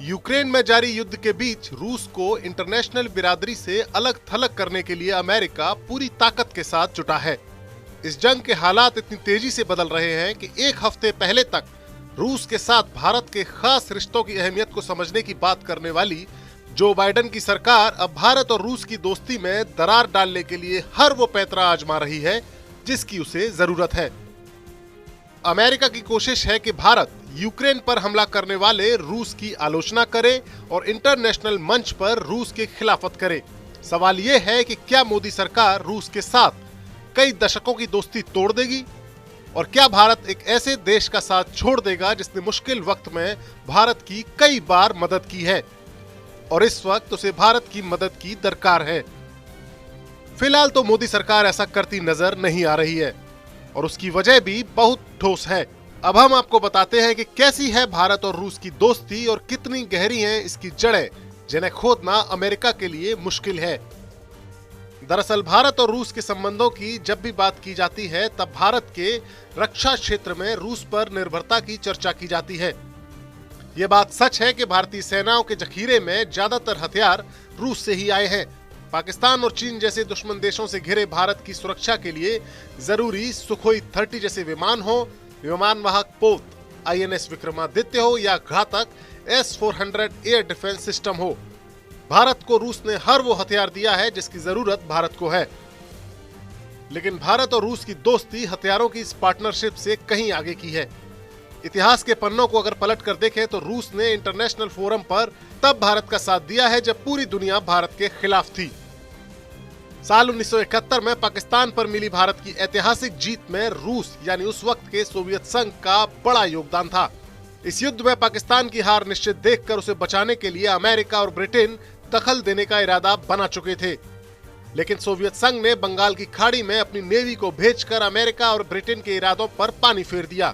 Ukraine में जारी युद्ध के बीच रूस को इंटरनेशनल बिरादरी से अलग थलग करने के लिए अमेरिका पूरी ताकत के साथ जुटा है। इस जंग के हालात इतनी तेजी से बदल रहे हैं कि एक हफ्ते पहले तक रूस के साथ भारत के खास रिश्तों की अहमियत को समझने की बात करने वाली जो बाइडेन की सरकार अब भारत और रूस की दोस्ती में दरार डालने के लिए हर वो पैंतरा आजमा रही है जिसकी उसे जरूरत है। अमेरिका की कोशिश है कि भारत यूक्रेन पर हमला करने वाले रूस की आलोचना करे और इंटरनेशनल मंच पर रूस की खिलाफत करे। सवाल यह है कि क्या मोदी सरकार रूस के साथ कई दशकों की दोस्ती तोड़ देगी और क्या भारत एक ऐसे देश का साथ छोड़ देगा जिसने मुश्किल वक्त में भारत की कई बार मदद की है और इस वक्त उसे भारत की मदद की दरकार है। फिलहाल तो मोदी सरकार ऐसा करती नजर नहीं आ रही है और उसकी वजह भी बहुत ठोस है। अब हम आपको बताते हैं कि कैसी है भारत और रूस की दोस्ती और कितनी गहरी हैं इसकी जड़ें, जिन्हें खोदना अमेरिका के लिए मुश्किल है। दरअसल भारत और रूस के संबंधों की जब भी बात की जाती है तब भारत के रक्षा क्षेत्र में रूस पर निर्भरता की चर्चा की जाती है। ये बात सच है कि भारतीय सेनाओं के जखीरे में ज्यादातर हथियार रूस से ही आए हैं। पाकिस्तान और चीन जैसे दुश्मन देशों से घिरे भारत की सुरक्षा के लिए जरूरी सुखोई 30 जैसे विमान हो, विमान वाहक पोत INS विक्रमादित्य हो या घातक S-400 एयर डिफेंस सिस्टम हो, भारत को रूस ने हर वो हथियार दिया है जिसकी जरूरत भारत को है। लेकिन भारत और रूस की दोस्ती हथियारों की इस पार्टनरशिप से कहीं आगे की है। इतिहास के पन्नों को अगर पलट कर देखें तो रूस ने इंटरनेशनल फोरम पर तब भारत का साथ दिया है जब पूरी दुनिया भारत के खिलाफ थी। साल 1971 में पाकिस्तान पर मिली भारत की ऐतिहासिक जीत में रूस यानी उस वक्त के सोवियत संघ का बड़ा योगदान था। इस युद्ध में पाकिस्तान की हार निश्चित देखकर उसे बचाने के लिए अमेरिका और ब्रिटेन दखल देने का इरादा बना चुके थे, लेकिन सोवियत संघ ने बंगाल की खाड़ी में अपनी नेवी को भेजकर अमेरिका और ब्रिटेन के इरादों पर पानी फेर दिया।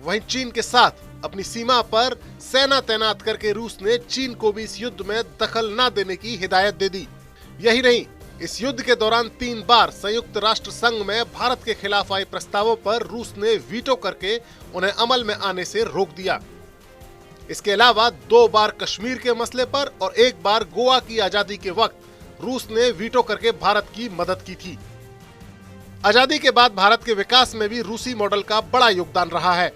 वहीं चीन के साथ अपनी सीमा पर सेना तैनात करके रूस ने चीन को भी इस युद्ध में दखल न देने की हिदायत दे दी। यही नहीं, इस युद्ध के दौरान 3 बार संयुक्त राष्ट्र संघ में भारत के खिलाफ आए प्रस्तावों पर रूस ने वीटो करके उन्हें अमल में आने से रोक दिया। इसके अलावा 2 बार कश्मीर के मसले पर और 1 बार गोवा की आजादी के वक्त रूस ने वीटो करके भारत की मदद की थी। आजादी के बाद भारत के विकास में भी रूसी मॉडल का बड़ा योगदान रहा है।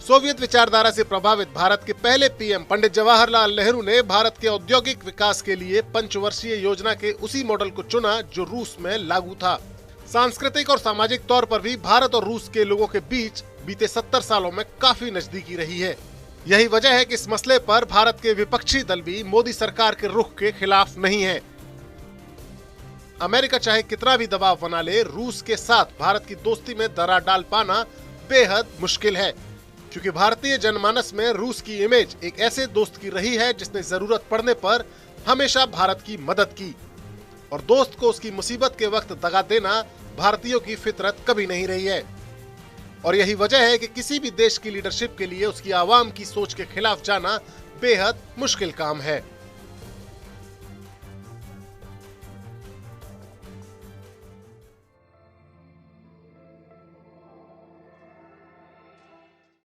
सोवियत विचारधारा से प्रभावित भारत के पहले PM पंडित जवाहरलाल नेहरू ने भारत के औद्योगिक विकास के लिए पंचवर्षीय योजना के उसी मॉडल को चुना जो रूस में लागू था। सांस्कृतिक और सामाजिक तौर पर भी भारत और रूस के लोगों के बीच बीते 70 सालों में काफी नजदीकी रही है। यही वजह है कि इस मसले पर भारत के विपक्षी दल भी मोदी सरकार के रुख के खिलाफ नहीं है। अमेरिका चाहे कितना भी दबाव बना ले, रूस के साथ भारत की दोस्ती में दरार डाल पाना बेहद मुश्किल है, क्योंकि भारतीय जनमानस में रूस की इमेज एक ऐसे दोस्त की रही है जिसने जरूरत पड़ने पर हमेशा भारत की मदद की और दोस्त को उसकी मुसीबत के वक्त दगा देना भारतीयों की फितरत कभी नहीं रही है। और यही वजह है कि किसी भी देश की लीडरशिप के लिए उसकी आवाम की सोच के खिलाफ जाना बेहद मुश्किल काम है।